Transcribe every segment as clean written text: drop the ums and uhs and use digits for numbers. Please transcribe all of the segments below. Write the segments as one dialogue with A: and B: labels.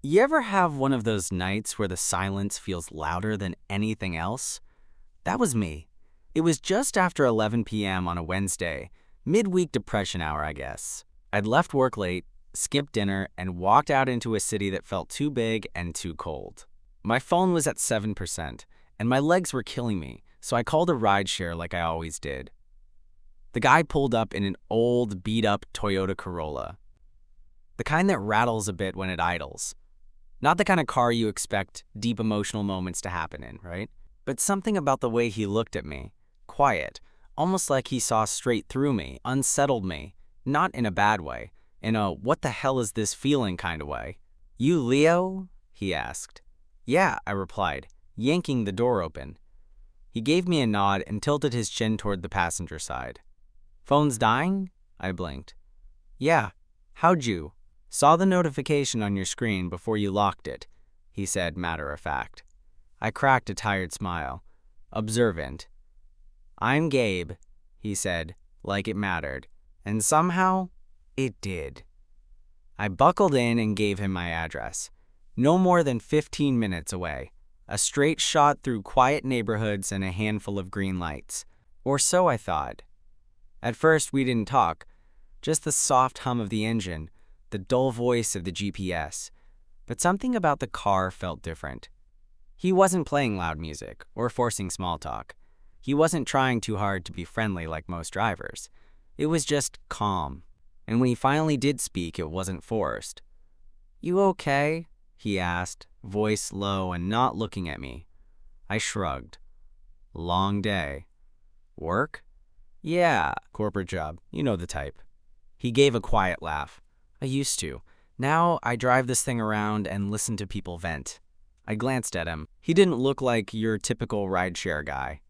A: You ever have one of those nights where the silence feels louder than anything else? That was me. It was just after 11 p.m. on a Wednesday, midweek depression hour, I guess. I'd left work late, skipped dinner, and walked out into a city that felt too big and too cold. My phone was at 7%, and my legs were killing me, so I called a rideshare like I always did. The guy pulled up in an old, beat-up Toyota Corolla. The kind that rattles a bit when it idles. Not the kind of car you expect deep emotional moments to happen in, right? But something about the way he looked at me, quiet, almost like he saw straight through me, unsettled me, not in a bad way, in a what the hell is this feeling kind of way. "You Leo?" he asked. "Yeah," I replied, yanking the door open. He gave me a nod and tilted his chin toward the passenger side. "Phone's dying?" I blinked. "Yeah. How'd you?" "Saw the notification on your screen before you locked it," he said, matter of fact. I cracked a tired smile. Observant. "I'm Gabe," he said, like it mattered. And somehow, it did. I buckled in and gave him my address. No more than 15 minutes away. A straight shot through quiet neighborhoods and a handful of green lights. Or so I thought. At first, we didn't talk. Just the soft hum of the engine, the dull voice of the GPS. But something about the car felt different. He wasn't playing loud music or forcing small talk. He wasn't trying too hard to be friendly like most drivers. It was just calm. And when he finally did speak, it wasn't forced. "You okay?" he asked, voice low and not looking at me. I shrugged. "Long day." "Work?" "Yeah, corporate job. You know the type." He gave a quiet laugh. "I used to. Now I drive this thing around and listen to people vent." I glanced at him. He didn't look like your typical rideshare guy.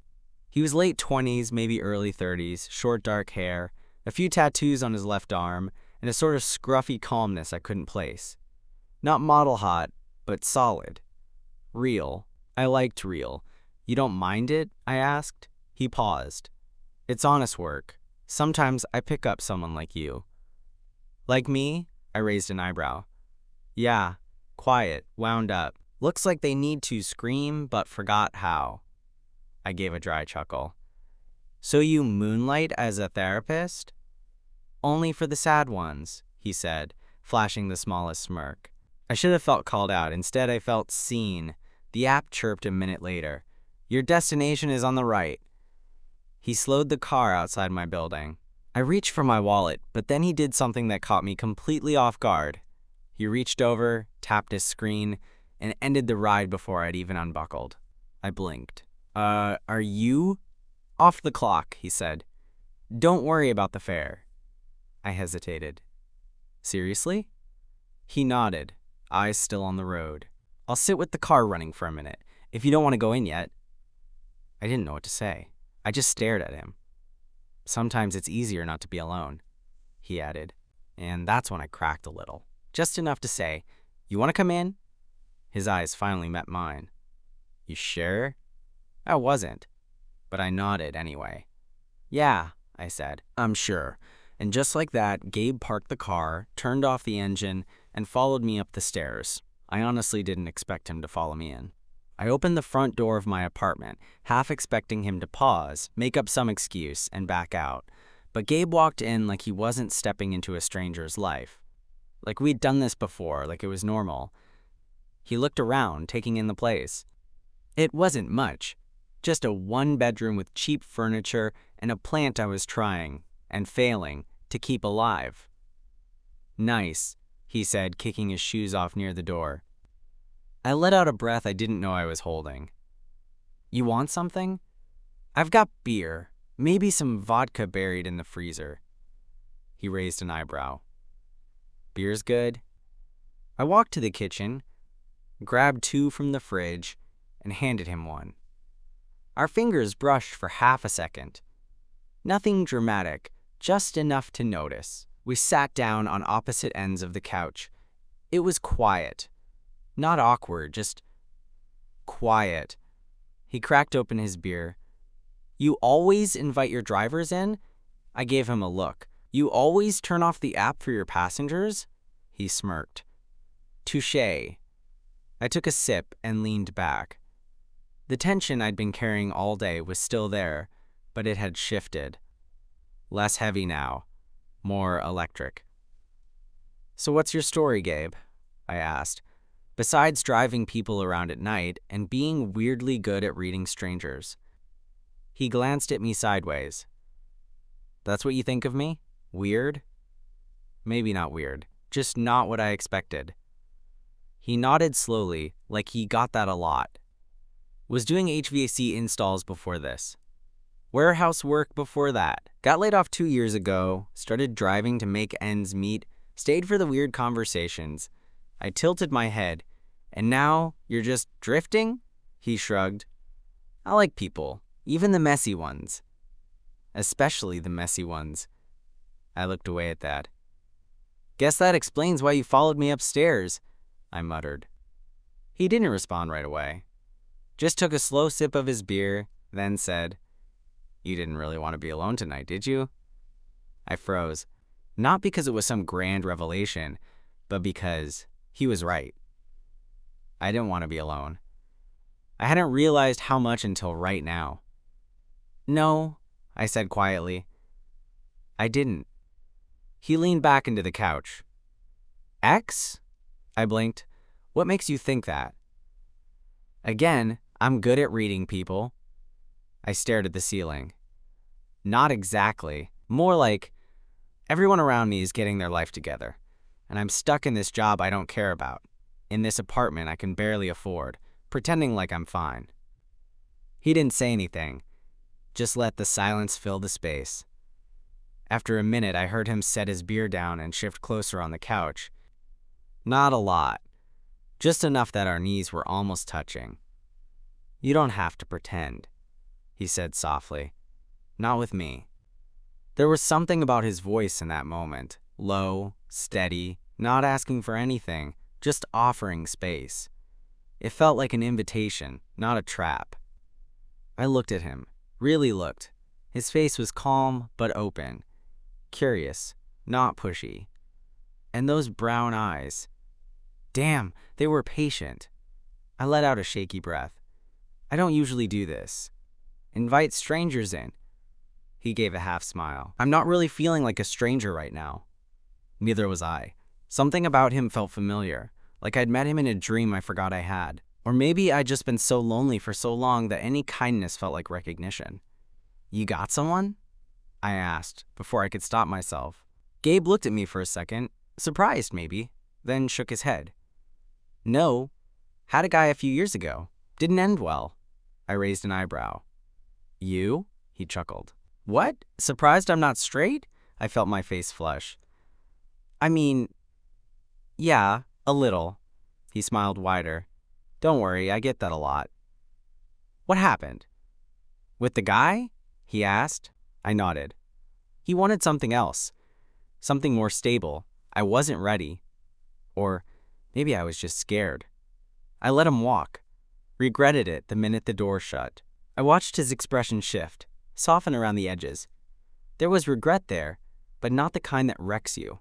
A: He was late 20s, maybe early 30s, short dark hair, a few tattoos on his left arm, and a sort of scruffy calmness I couldn't place. Not model hot, but solid. Real. I liked real. "You don't mind it?" I asked. He paused. "It's honest work. Sometimes I pick up someone like you." "Like me?" I raised an eyebrow. "Yeah, quiet, wound up. Looks like they need to scream but forgot how." I gave a dry chuckle. "So you moonlight as a therapist?" "Only for the sad ones," he said, flashing the smallest smirk. I should have felt called out. Instead, I felt seen. The app chirped a minute later. "Your destination is on the right." He slowed the car outside my building. I reached for my wallet, but then he did something that caught me completely off guard. He reached over, tapped his screen, and ended the ride before I'd even unbuckled. I blinked. Are you?" "Off the clock," he said. "Don't worry about the fare." I hesitated. "Seriously?" He nodded, eyes still on the road. "I'll sit with the car running for a minute, if you don't want to go in yet." I didn't know what to say. I just stared at him. "Sometimes it's easier not to be alone," he added. And that's when I cracked a little. Just enough to say, "You want to come in?" His eyes finally met mine. "You sure?" I wasn't, but I nodded anyway. "Yeah," I said, "I'm sure." And just like that, Gabe parked the car, turned off the engine, and followed me up the stairs. I honestly didn't expect him to follow me in. I opened the front door of my apartment, half expecting him to pause, make up some excuse, and back out. But Gabe walked in like he wasn't stepping into a stranger's life. Like we'd done this before, like it was normal. He looked around, taking in the place. It wasn't much. Just a one-bedroom with cheap furniture and a plant I was trying, and failing, to keep alive. "Nice," he said, kicking his shoes off near the door. I let out a breath I didn't know I was holding. "You want something?" "I've got beer, maybe some vodka buried in the freezer." He raised an eyebrow. "Beer's good." I walked to the kitchen, grabbed two from the fridge, and handed him one. Our fingers brushed for half a second. Nothing dramatic, just enough to notice. We sat down on opposite ends of the couch. It was quiet. Not awkward, just quiet. He cracked open his beer. "You always invite your drivers in?" I gave him a look. "You always turn off the app for your passengers?" He smirked. "Touché," I took a sip and leaned back. The tension I'd been carrying all day was still there, but it had shifted. Less heavy now, more electric. "So what's your story, Gabe?" I asked. "Besides driving people around at night and being weirdly good at reading strangers." He glanced at me sideways. "That's what you think of me? Weird?" "Maybe not weird, just not what I expected." He nodded slowly, like he got that a lot. "Was doing HVAC installs before this. Warehouse work before that. Got laid off 2 years ago, started driving to make ends meet, stayed for the weird conversations." I tilted my head. "And now you're just drifting?" He shrugged. "I like people, even the messy ones. Especially the messy ones." I looked away at that. "Guess that explains why you followed me upstairs," I muttered. He didn't respond right away. Just took a slow sip of his beer, then said, "You didn't really want to be alone tonight, did you?" I froze, not because it was some grand revelation, but because he was right. I didn't want to be alone. I hadn't realized how much until right now. "No," I said quietly. "I didn't." He leaned back into the couch. "Ex?" I blinked. "What makes you think that?" Again, I'm good at reading people. I stared at the ceiling. Not exactly. More like, everyone around me is getting their life together, and I'm stuck in this job I don't care about, in this apartment I can barely afford, pretending like I'm fine. He didn't say anything, just let the silence fill the space. After a minute, I heard him set his beer down and shift closer on the couch. Not a lot, just enough that our knees were almost touching. "You don't have to pretend," he said softly. "Not with me." There was something about his voice in that moment, low, steady, not asking for anything, just offering space. It felt like an invitation, not a trap. I looked at him, really looked. His face was calm but open, curious, not pushy. And those brown eyes. Damn, they were patient. I let out a shaky breath. I don't usually do this. Invite strangers in. He gave a half smile. "I'm not really feeling like a stranger right now." Neither was I. Something about him felt familiar, like I'd met him in a dream I forgot I had. Or maybe I'd just been so lonely for so long that any kindness felt like recognition. "You got someone?" I asked, before I could stop myself. Gabe looked at me for a second, surprised maybe, then shook his head. "No. Had a guy a few years ago. Didn't end well." I raised an eyebrow. "You?" He chuckled. "What? Surprised I'm not straight?" I felt my face flush. "I mean, yeah, a little." He smiled wider. "Don't worry, I get that a lot." "What happened?" "With the guy?" he asked. I nodded. He wanted something else. Something more stable. I wasn't ready. Or maybe I was just scared. I let him walk. Regretted it the minute the door shut. I watched his expression shift, soften around the edges. There was regret there, but not the kind that wrecks you.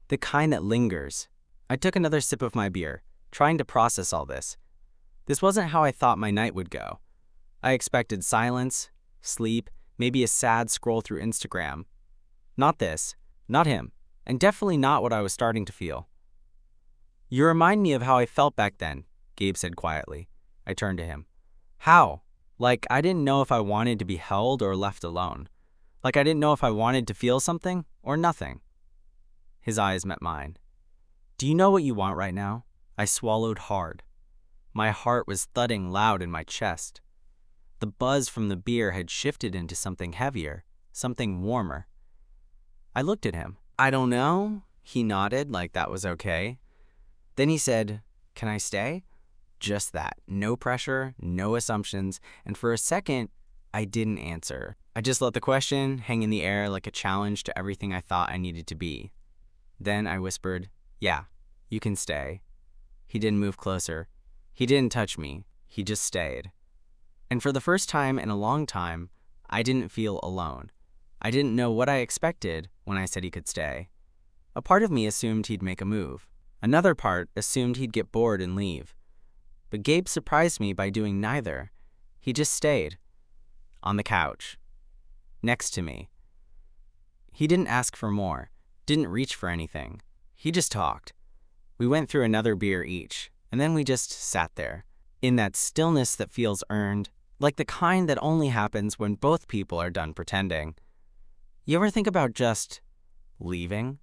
A: The kind that lingers. I took another sip of my beer, trying to process all this. This wasn't how I thought my night would go. I expected silence, sleep, maybe a sad scroll through Instagram. Not this, not him, and definitely not what I was starting to feel. "You remind me of how I felt back then," Gabe said quietly. I turned to him. "How?" Like I didn't know if I wanted to be held or left alone. Like I didn't know if I wanted to feel something or nothing. His eyes met mine. "Do you know what you want right now?" I swallowed hard. My heart was thudding loud in my chest. The buzz from the beer had shifted into something heavier, something warmer. I looked at him. "I don't know." He nodded like that was okay. Then he said, "Can I stay?" Just that. No pressure, no assumptions, and for a second, I didn't answer. I just let the question hang in the air like a challenge to everything I thought I needed to be. Then I whispered, "Yeah, you can stay." He didn't move closer. He didn't touch me. He just stayed. And for the first time in a long time, I didn't feel alone. I didn't know what I expected when I said he could stay. A part of me assumed he'd make a move. Another part assumed he'd get bored and leave. But Gabe surprised me by doing neither. He just stayed. On the couch. Next to me. He didn't ask for more, didn't reach for anything. He just talked. We went through another beer each, and then we just sat there, in that stillness that feels earned, like the kind that only happens when both people are done pretending. You ever think about just leaving?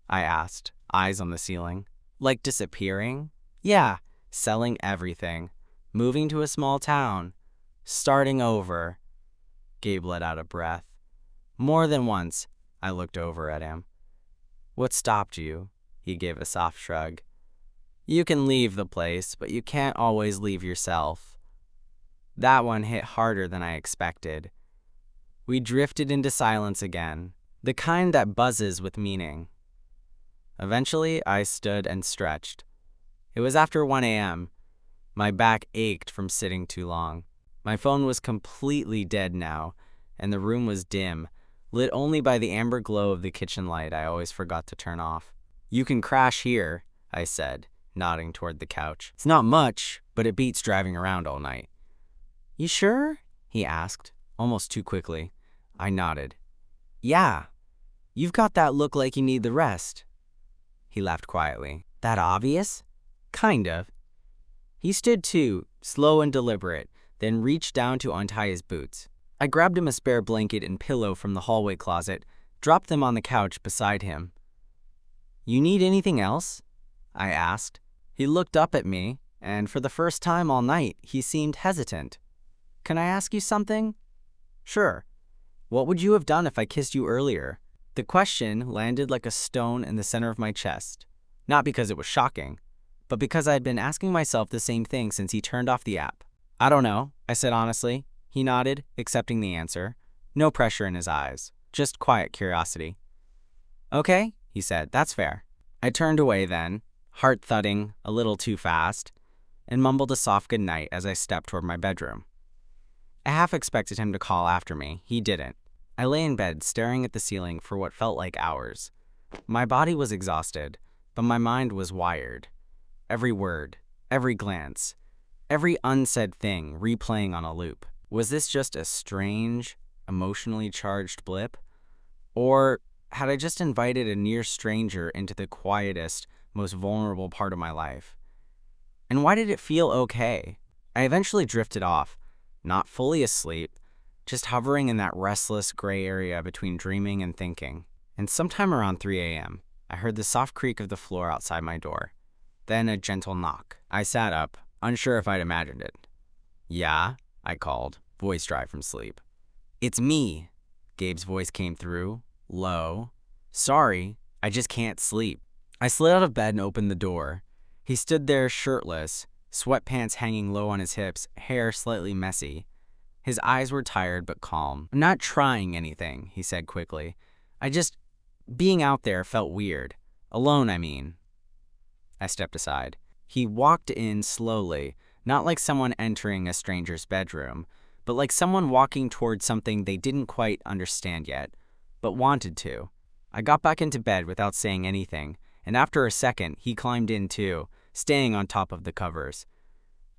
A: I asked, eyes on the ceiling. Like disappearing? Yeah, selling everything, moving to a small town, starting over. Gabe let out a breath. More than once, I looked over at him. What stopped you? He gave a soft shrug. You can leave the place, but you can't always leave yourself. That one hit harder than I expected. We drifted into silence again, the kind that buzzes with meaning. Eventually, I stood and stretched. It was after 1 a.m. My back ached from sitting too long. My phone was completely dead now, and the room was dim, lit only by the amber glow of the kitchen light I always forgot to turn off. You can crash here, I said, nodding toward the couch. It's not much, but it beats driving around all night. You sure? He asked, almost too quickly. I nodded. Yeah. You've got that look like you need the rest. He laughed quietly. That obvious? Kind of. He stood too, slow and deliberate, then reached down to untie his boots. I grabbed him a spare blanket and pillow from the hallway closet, dropped them on the couch beside him. You need anything else? I asked. He looked up at me, and for the first time all night, he seemed hesitant. Can I ask you something? Sure. What would you have done if I kissed you earlier? The question landed like a stone in the center of my chest. Not because it was shocking, but because I had been asking myself the same thing since he turned off the app. I don't know, I said honestly. He nodded, accepting the answer. No pressure in his eyes, just quiet curiosity. Okay, he said, that's fair. I turned away then, heart thudding a little too fast, and mumbled a soft goodnight as I stepped toward my bedroom. I half expected him to call after me. He didn't. I lay in bed staring at the ceiling for what felt like hours. My body was exhausted, but my mind was wired. Every word, every glance, every unsaid thing replaying on a loop. Was this just a strange, emotionally charged blip? Or had I just invited a near stranger into the quietest, most vulnerable part of my life? And why did it feel okay? I eventually drifted off, not fully asleep, just hovering in that restless gray area between dreaming and thinking. And sometime around 3 a.m., I heard the soft creak of the floor outside my door. Then a gentle knock. I sat up, unsure if I'd imagined it. Yeah, I called, voice dry from sleep. It's me. Gabe's voice came through, low. Sorry, I just can't sleep. I slid out of bed and opened the door. He stood there shirtless, sweatpants hanging low on his hips, hair slightly messy. His eyes were tired but calm. I'm not trying anything, he said quickly. Being out there felt weird. Alone, I mean. I stepped aside. He walked in slowly, not like someone entering a stranger's bedroom, but like someone walking towards something they didn't quite understand yet, but wanted to. I got back into bed without saying anything, and after a second, he climbed in too, staying on top of the covers.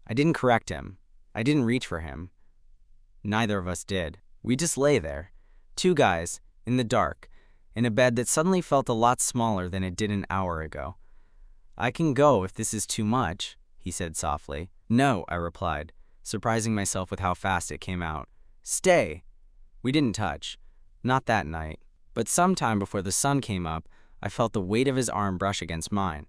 A: I didn't correct him. I didn't reach for him. Neither of us did. We just lay there, two guys, in the dark, in a bed that suddenly felt a lot smaller than it did an hour ago. I can go if this is too much, he said softly. No, I replied, surprising myself with how fast it came out. Stay. We didn't touch. Not that night. But sometime before the sun came up, I felt the weight of his arm brush against mine.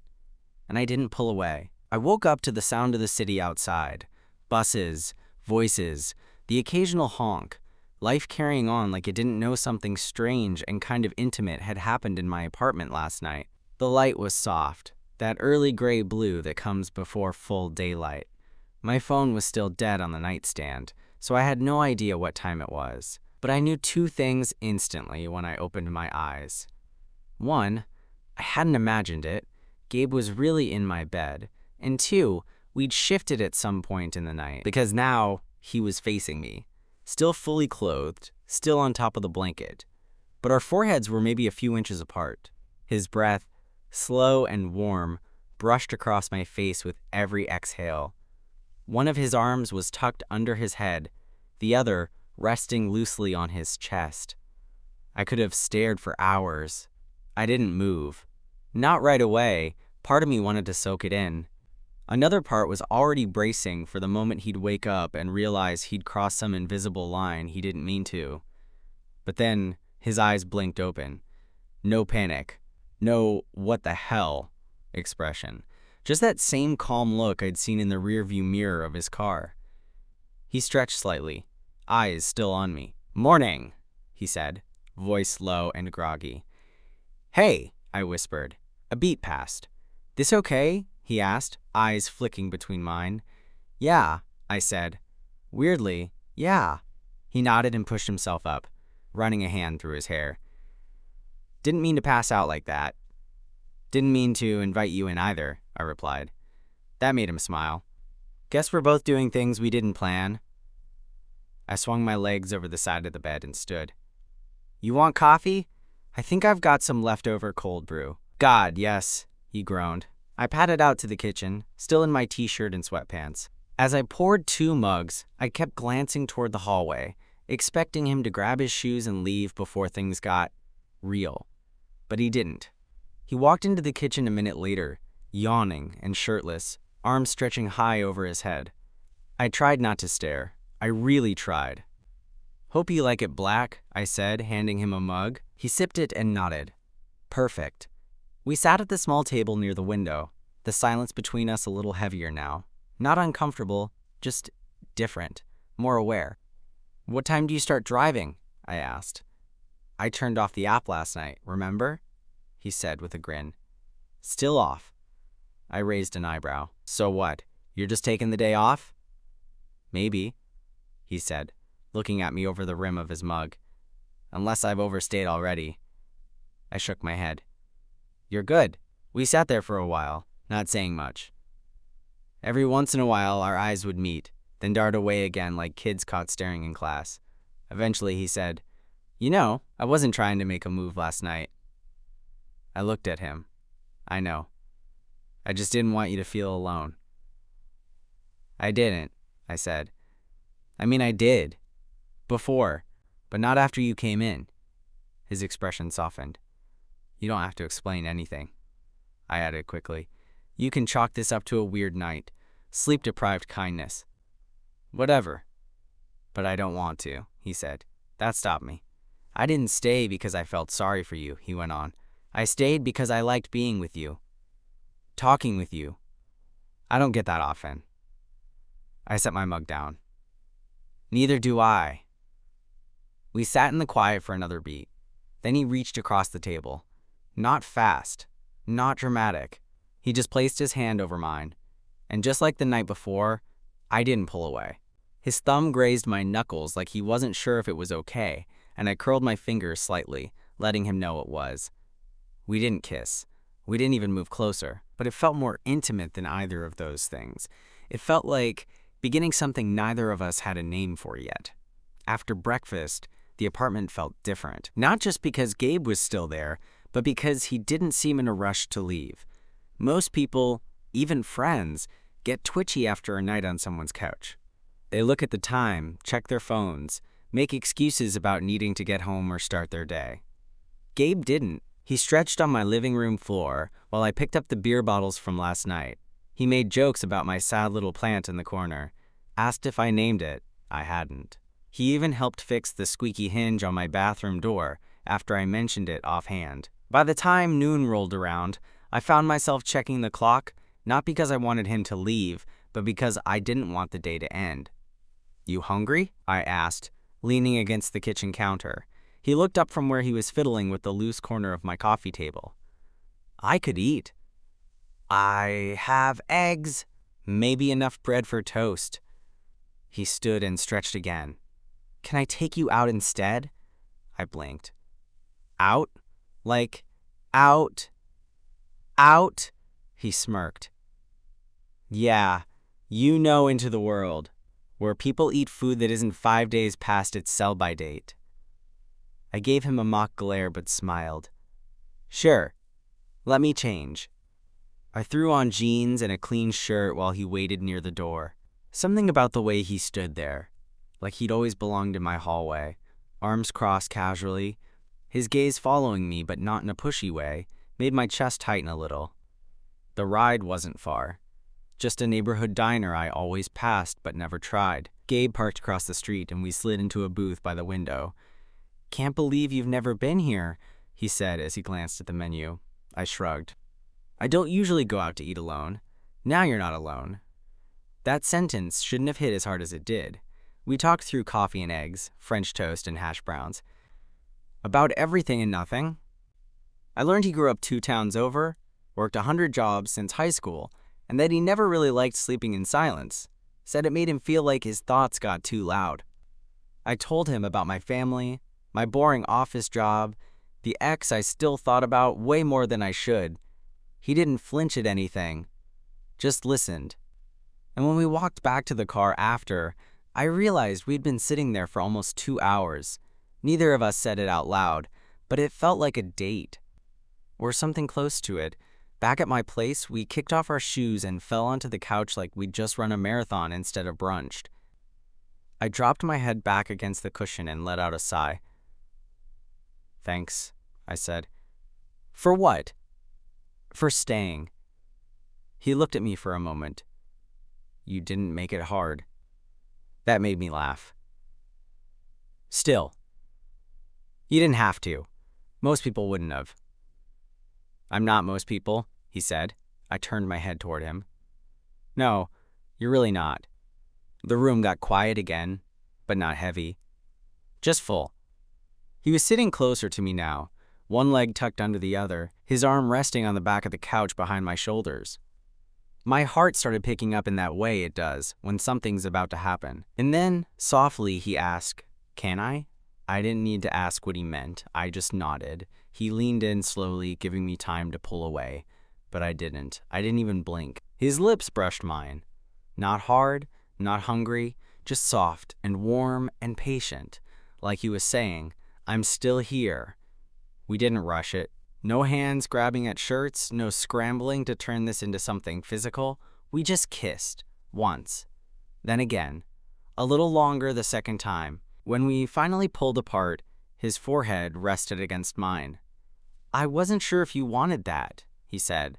A: And I didn't pull away. I woke up to the sound of the city outside. Buses, voices, the occasional honk. Life carrying on like it didn't know something strange and kind of intimate had happened in my apartment last night. The light was soft, that early gray blue that comes before full daylight. My phone was still dead on the nightstand, so I had no idea what time it was. But I knew two things instantly when I opened my eyes. One, I hadn't imagined it. Gabe was really in my bed. And two, we'd shifted at some point in the night, because now he was facing me. Still fully clothed, still on top of the blanket. But our foreheads were maybe a few inches apart. His breath, slow and warm, brushed across my face with every exhale. One of his arms was tucked under his head, the other resting loosely on his chest. I could have stared for hours. I didn't move. Not right away. Part of me wanted to soak it in. Another part was already bracing for the moment he'd wake up and realize he'd crossed some invisible line he didn't mean to. But then his eyes blinked open. No panic. No what the hell expression. Just that same calm look I'd seen in the rearview mirror of his car. He stretched slightly, eyes still on me. "Morning," he said, voice low and groggy. "Hey," I whispered. A beat passed. "This okay?" he asked, eyes flicking between mine. "Yeah," I said. Weirdly, yeah. He nodded and pushed himself up, running a hand through his hair. "Didn't mean to pass out like that." "Didn't mean to invite you in either," I replied. That made him smile. "Guess we're both doing things we didn't plan." I swung my legs over the side of the bed and stood. "You want coffee? I think I've got some leftover cold brew." "God, yes," he groaned. I padded out to the kitchen, still in my t-shirt and sweatpants. As I poured 2 mugs, I kept glancing toward the hallway, expecting him to grab his shoes and leave before things got real. But he didn't. He walked into the kitchen a minute later, yawning and shirtless, arms stretching high over his head. I tried not to stare. I really tried. "Hope you like it black," I said, handing him a mug. He sipped it and nodded. Perfect. We sat at the small table near the window, the silence between us a little heavier now. Not uncomfortable, just different, more aware. "What time do you start driving?" I asked. "I turned off the app last night, remember?" he said with a grin. "Still off." I raised an eyebrow. "So what? You're just taking the day off?" "Maybe," he said, looking at me over the rim of his mug. "Unless I've overstayed already." I shook my head. "You're good." We sat there for a while, not saying much. Every once in a while, our eyes would meet, then dart away again like kids caught staring in class. Eventually, he said, "You know, I wasn't trying to make a move last night." I looked at him. "I know. I just didn't want you to feel alone." "I didn't," I said. "I mean, I did. Before, but not after you came in." His expression softened. "You don't have to explain anything," I added quickly. "You can chalk this up to a weird night, sleep-deprived kindness." "Whatever." "But I don't want to," he said. That stopped me. "I didn't stay because I felt sorry for you," he went on. "I stayed because I liked being with you. Talking with you. I don't get that often." I set my mug down. "Neither do I." We sat in the quiet for another beat. Then he reached across the table. Not fast, not dramatic. He just placed his hand over mine. And just like the night before, I didn't pull away. His thumb grazed my knuckles like he wasn't sure if it was okay, and I curled my fingers slightly, letting him know it was. We didn't kiss. We didn't even move closer, but it felt more intimate than either of those things. It felt like beginning something neither of us had a name for yet. After breakfast, the apartment felt different. Not just because Gabe was still there, but because he didn't seem in a rush to leave. Most people, even friends, get twitchy after a night on someone's couch. They look at the time, check their phones, make excuses about needing to get home or start their day. Gabe didn't. He stretched on my living room floor while I picked up the beer bottles from last night. He made jokes about my sad little plant in the corner, asked if I named it. I hadn't. He even helped fix the squeaky hinge on my bathroom door after I mentioned it offhand. By the time noon rolled around, I found myself checking the clock, not because I wanted him to leave, but because I didn't want the day to end. "You hungry?" I asked, leaning against the kitchen counter. He looked up from where he was fiddling with the loose corner of my coffee table. "I could eat. I have eggs, maybe enough bread for toast." He stood and stretched again. "Can I take you out instead?" I blinked. "Out? Like, out? Out?" He smirked. "Yeah, you know, into the world, where people eat food that isn't 5 days past its sell-by date." I gave him a mock glare but smiled. "Sure, let me change." I threw on jeans and a clean shirt while he waited near the door. Something about the way he stood there, like he'd always belonged in my hallway, arms crossed casually, his gaze following me but not in a pushy way, made my chest tighten a little. The ride wasn't far. Just a neighborhood diner I always passed but never tried. Gabe parked across the street and we slid into a booth by the window. "Can't believe you've never been here," he said as he glanced at the menu. I shrugged. "I don't usually go out to eat alone. Now you're not alone." That sentence shouldn't have hit as hard as it did. We talked through coffee and eggs, French toast and hash browns. About everything and nothing. I learned he grew up 2 towns over, worked 100 jobs since high school, and that he never really liked sleeping in silence. Said it made him feel like his thoughts got too loud. I told him about my family, my boring office job, the ex I still thought about way more than I should. He didn't flinch at anything, just listened. And when we walked back to the car after, I realized we'd been sitting there for almost 2 hours. Neither of us said it out loud, but it felt like a date. Or something close to it. Back at my place, we kicked off our shoes and fell onto the couch like we'd just run a marathon instead of brunched. I dropped my head back against the cushion and let out a sigh. "Thanks," I said. "For what?" "For staying." He looked at me for a moment. "You didn't make it hard." That made me laugh. "Still, you didn't have to. Most people wouldn't have." "I'm not most people," he said. I turned my head toward him. "No, you're really not." The room got quiet again, but not heavy. Just full. He was sitting closer to me now, one leg tucked under the other, his arm resting on the back of the couch behind my shoulders. My heart started picking up in that way it does when something's about to happen. And then, softly, he asked, "Can I?" I didn't need to ask what he meant. I just nodded. He leaned in slowly, giving me time to pull away. But I didn't. I didn't even blink. His lips brushed mine. Not hard, not hungry, just soft and warm and patient. Like he was saying, "I'm still here." We didn't rush it. No hands grabbing at shirts, no scrambling to turn this into something physical. We just kissed. Once. Then again. A little longer the second time. When we finally pulled apart, his forehead rested against mine. "I wasn't sure if you wanted that," he said.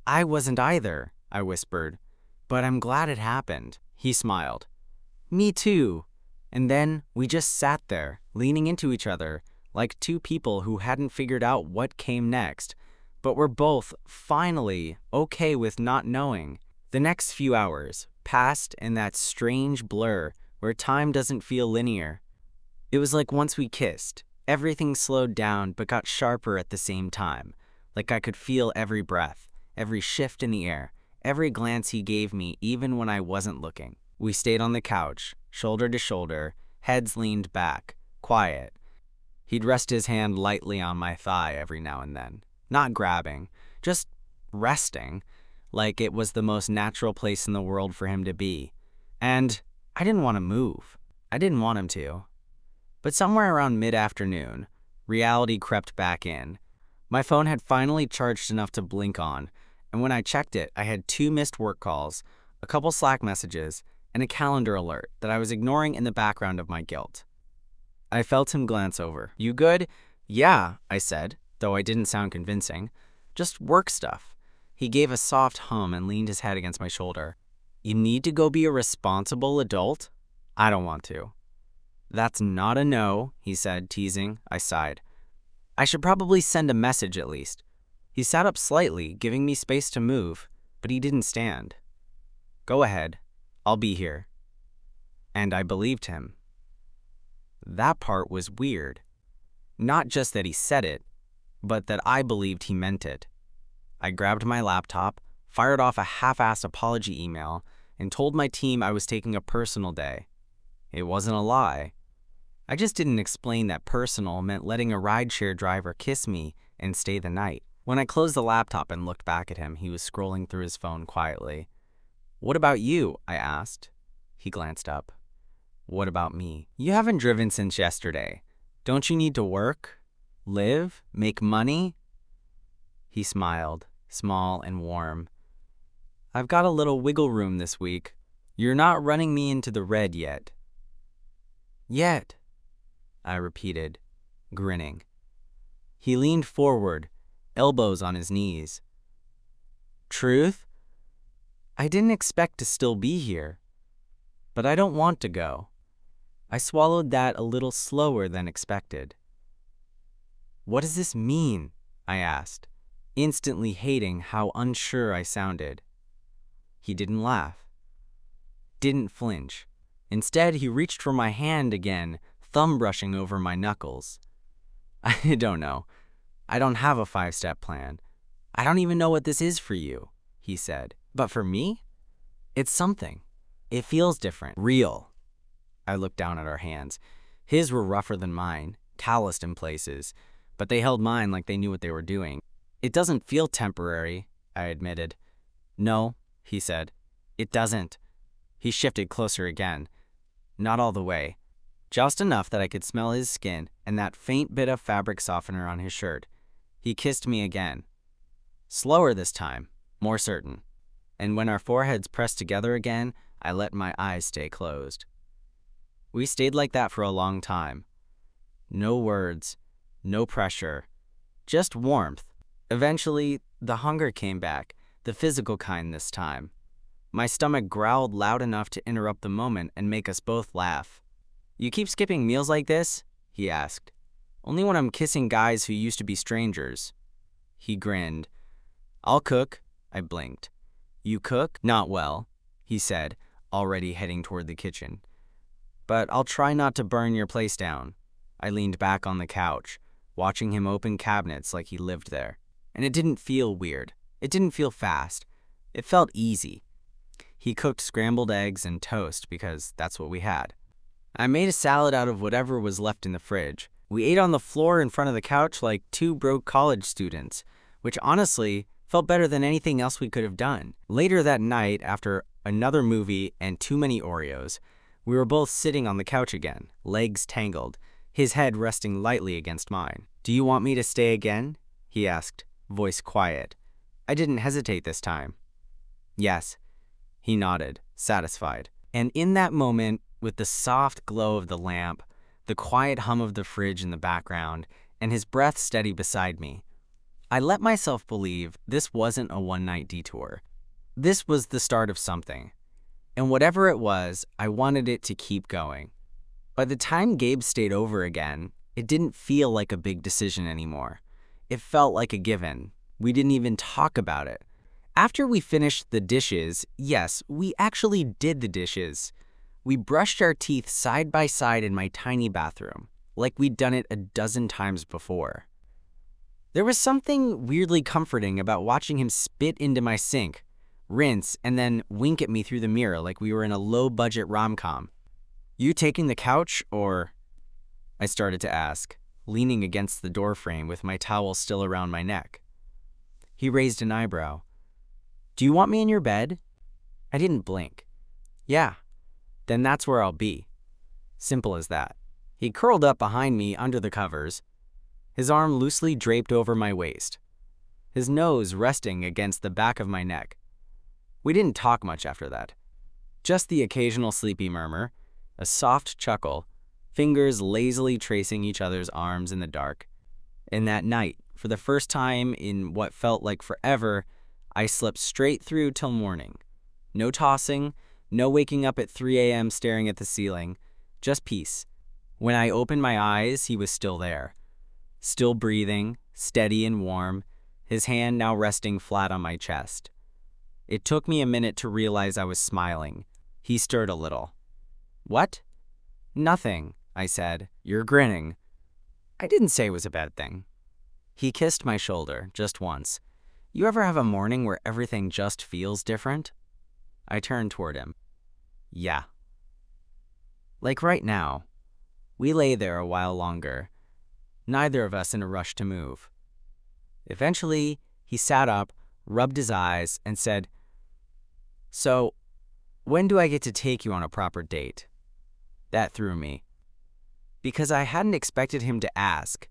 A: "I wasn't either," I whispered. "But I'm glad it happened." He smiled. "Me too." And then we just sat there, leaning into each other, like two people who hadn't figured out what came next, but were both, finally, okay with not knowing. The next few hours passed in that strange blur where time doesn't feel linear. It was like once we kissed, everything slowed down but got sharper at the same time, like I could feel every breath, every shift in the air, every glance he gave me even when I wasn't looking. We stayed on the couch, shoulder to shoulder, heads leaned back, quiet. He'd rest his hand lightly on my thigh every now and then, not grabbing, just resting, like it was the most natural place in the world for him to be. And I didn't want to move. I didn't want him to. But somewhere around mid-afternoon, reality crept back in. My phone had finally charged enough to blink on, and when I checked it, I had 2 missed work calls, a couple Slack messages, and a calendar alert that I was ignoring in the background of my guilt. I felt him glance over. "You good?" "Yeah," I said, though I didn't sound convincing. "Just work stuff." He gave a soft hum and leaned his head against my shoulder. "You need to go be a responsible adult?" "I don't want to." "That's not a no," he said, teasing. I sighed. "I should probably send a message at least." He sat up slightly, giving me space to move, but he didn't stand. "Go ahead. I'll be here." And I believed him. That part was weird. Not just that he said it, but that I believed he meant it. I grabbed my laptop, fired off a half-assed apology email, and told my team I was taking a personal day. It wasn't a lie. I just didn't explain that personal meant letting a rideshare driver kiss me and stay the night. When I closed the laptop and looked back at him, he was scrolling through his phone quietly. "What about you?" I asked. He glanced up. "What about me?" "You haven't driven since yesterday. Don't you need to work? Live? Make money?" He smiled, small and warm. "I've got a little wiggle room this week." You're not running me into the red yet. Yet, I repeated, grinning. He leaned forward, elbows on his knees. Truth? I didn't expect to still be here, but I don't want to go. I swallowed that a little slower than expected. What does this mean? I asked, instantly hating how unsure I sounded. He didn't laugh, didn't flinch. Instead, he reached for my hand again, thumb brushing over my knuckles. I don't know. I don't have a 5-step plan. I don't even know what this is for you, he said. But for me, it's something. It feels different, real. I looked down at our hands. His were rougher than mine, calloused in places, but they held mine like they knew what they were doing. It doesn't feel temporary, I admitted. No, he said. It doesn't. He shifted closer again. Not all the way. Just enough that I could smell his skin and that faint bit of fabric softener on his shirt. He kissed me again. Slower this time, more certain. And when our foreheads pressed together again, I let my eyes stay closed. We stayed like that for a long time. No words, no pressure, just warmth. Eventually, the hunger came back, the physical kind this time. My stomach growled loud enough to interrupt the moment and make us both laugh. You keep skipping meals like this? He asked. Only when I'm kissing guys who used to be strangers. He grinned. I'll cook, I blinked. You cook? Not well, he said, already heading toward the kitchen. But I'll try not to burn your place down. I leaned back on the couch, watching him open cabinets like he lived there. And it didn't feel weird. It didn't feel fast. It felt easy. He cooked scrambled eggs and toast because that's what we had. I made a salad out of whatever was left in the fridge. We ate on the floor in front of the couch like two broke college students, which honestly felt better than anything else we could have done. Later that night, after another movie and too many Oreos, we were both sitting on the couch again, legs tangled, his head resting lightly against mine. Do you want me to stay again? He asked, voice quiet. I didn't hesitate this time. Yes. He nodded, satisfied. And in that moment, with the soft glow of the lamp, the quiet hum of the fridge in the background, and his breath steady beside me, I let myself believe this wasn't a one-night detour. This was the start of something. And whatever it was, I wanted it to keep going. By the time Gabe stayed over again, it didn't feel like a big decision anymore. It felt like a given. We didn't even talk about it. After we finished the dishes, yes, we actually did the dishes. We brushed our teeth side by side in my tiny bathroom, like we'd done it a dozen times before. There was something weirdly comforting about watching him spit into my sink, rinse, and then wink at me through the mirror like we were in a low-budget rom-com. You taking the couch, or? I started to ask, leaning against the doorframe with my towel still around my neck. He raised an eyebrow. Do you want me in your bed? I didn't blink. Yeah, then that's where I'll be. Simple as that. He curled up behind me under the covers, his arm loosely draped over my waist, his nose resting against the back of my neck. We didn't talk much after that. Just the occasional sleepy murmur, a soft chuckle, fingers lazily tracing each other's arms in the dark. And that night, for the first time in what felt like forever, I slept straight through till morning. No tossing, no waking up at 3 a.m. staring at the ceiling, just peace. When I opened my eyes, he was still there. Still breathing, steady and warm, his hand now resting flat on my chest. It took me a minute to realize I was smiling. He stirred a little. What? Nothing, I said. You're grinning. I didn't say it was a bad thing. He kissed my shoulder, just once. You ever have a morning where everything just feels different? I turned toward him. Yeah. Like right now. We lay there a while longer, neither of us in a rush to move. Eventually, he sat up, rubbed his eyes, and said, So, when do I get to take you on a proper date? That threw me. Because I hadn't expected him to ask.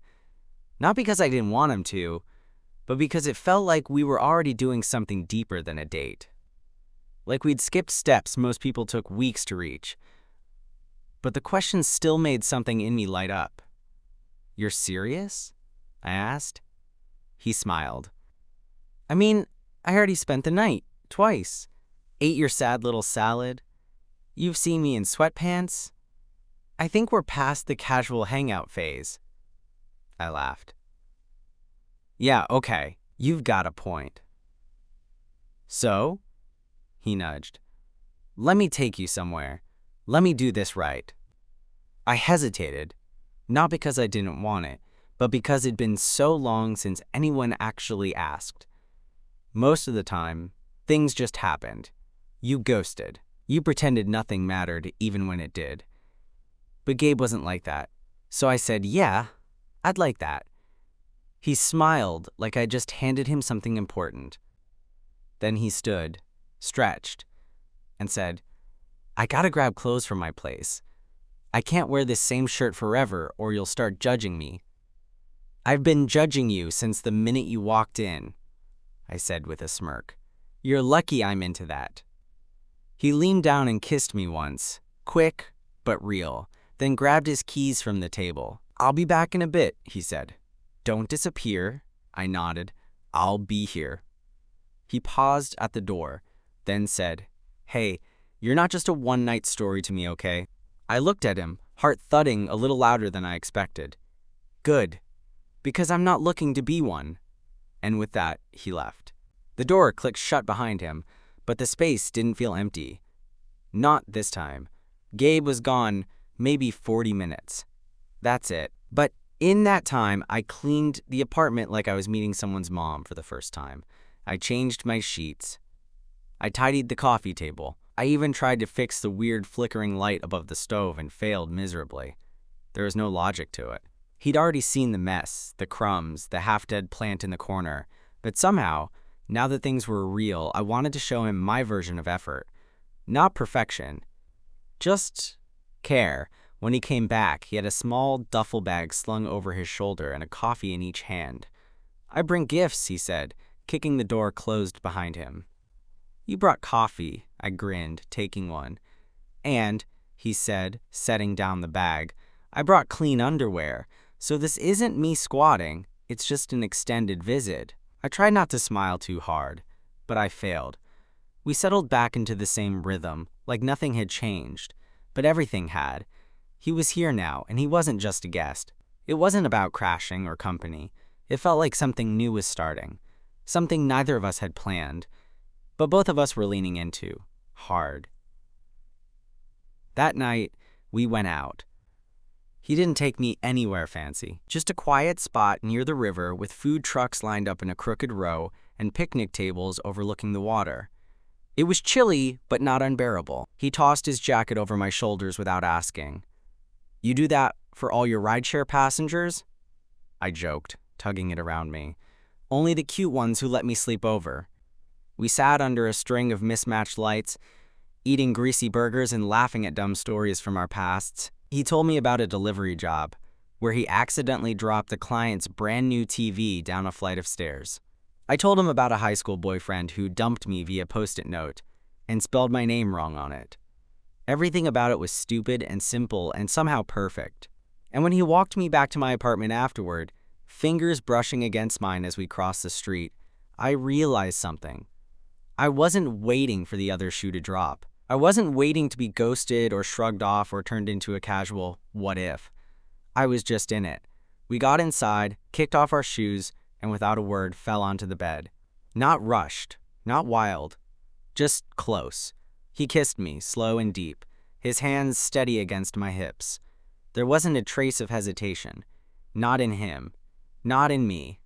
A: Not because I didn't want him to, but because it felt like we were already doing something deeper than a date. like we'd skipped steps most people took weeks to reach. But the question still made something in me light up. "You're serious?" I asked. He smiled. "I mean, I already spent the night, twice. Ate your sad little salad. You've seen me in sweatpants. I think we're past the casual hangout phase." I laughed. "Yeah, okay, you've got a point." "So?" He nudged. "Let me take you somewhere. Let me do this right." I hesitated, not because I didn't want it, but because it'd been so long since anyone actually asked. Most of the time, things just happened. You ghosted. You pretended nothing mattered even when it did. But Gabe wasn't like that. So I said, "Yeah, I'd like that." He smiled like I just handed him something important. Then he stood, stretched, and said, "I gotta grab clothes from my place. I can't wear this same shirt forever or you'll start judging me." "I've been judging you since the minute you walked in," I said with a smirk. "You're lucky I'm into that." He leaned down and kissed me once, quick but real, then grabbed his keys from the table. "I'll be back in a bit," he said. "Don't disappear." I nodded. "I'll be here." He paused at the door, then said, "Hey, you're not just a one-night story to me, okay?" I looked at him, heart thudding a little louder than I expected. "Good, because I'm not looking to be one." And with that, he left. The door clicked shut behind him, but the space didn't feel empty. Not this time. Gabe was gone maybe 40 minutes. That's it. But in that time, I cleaned the apartment like I was meeting someone's mom for the first time. I changed my sheets. I tidied the coffee table. I even tried to fix the weird flickering light above the stove and failed miserably. There was no logic to it. He'd already seen the mess, the crumbs, the half-dead plant in the corner. But somehow, now that things were real, I wanted to show him my version of effort. Not perfection, just care. When he came back, he had a small duffel bag slung over his shoulder and a coffee in each hand. "I bring gifts," he said, kicking the door closed behind him. "You brought coffee," I grinned, taking one. "And," he said, setting down the bag, "I brought clean underwear. So this isn't me squatting, it's just an extended visit." I tried not to smile too hard, but I failed. We settled back into the same rhythm, like nothing had changed. But everything had. He was here now, and he wasn't just a guest. It wasn't about crashing or company. It felt like something new was starting. Something neither of us had planned, but both of us were leaning into, hard. That night, we went out. He didn't take me anywhere fancy, just a quiet spot near the river with food trucks lined up in a crooked row and picnic tables overlooking the water. It was chilly, but not unbearable. He tossed his jacket over my shoulders without asking. "You do that for all your rideshare passengers?" I joked, tugging it around me. "Only the cute ones who let me sleep over." We sat under a string of mismatched lights, eating greasy burgers and laughing at dumb stories from our pasts. He told me about a delivery job, where he accidentally dropped a client's brand new TV down a flight of stairs. I told him about a high school boyfriend who dumped me via Post-it note and spelled my name wrong on it. Everything about it was stupid and simple and somehow perfect. And when he walked me back to my apartment afterward, fingers brushing against mine as we crossed the street, I realized something. I wasn't waiting for the other shoe to drop. I wasn't waiting to be ghosted or shrugged off or turned into a casual what if. I was just in it. We got inside, kicked off our shoes, and without a word fell onto the bed. Not rushed, not wild, just close. He kissed me, slow and deep, his hands steady against my hips. There wasn't a trace of hesitation. Not in him, not in me.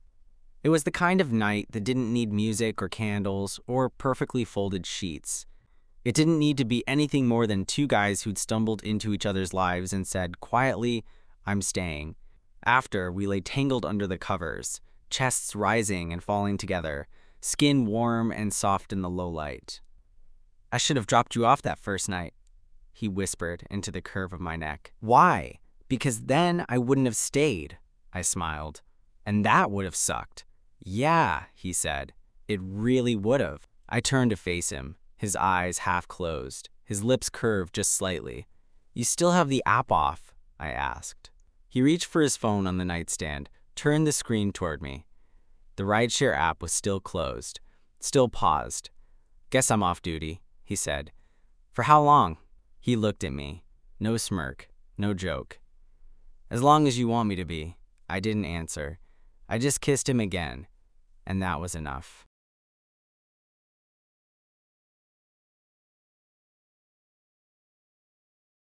A: It was the kind of night that didn't need music or candles or perfectly folded sheets. It didn't need to be anything more than two guys who'd stumbled into each other's lives and said quietly, "I'm staying." After, we lay tangled under the covers, chests rising and falling together, skin warm and soft in the low light. "I should have dropped you off that first night," he whispered into the curve of my neck. "Why?" "Because then I wouldn't have stayed," I smiled. "And that would have sucked." "Yeah," he said. "It really would have." I turned to face him. his eyes half closed, his lips curved just slightly. "You still have the app off?" I asked. He reached for his phone on the nightstand, turned the screen toward me. The rideshare app was still closed, still paused. "Guess I'm off duty," he said. "For how long?" He looked at me. No smirk, no joke. "As long as you want me to be." I didn't answer. I just kissed him again, and that was enough.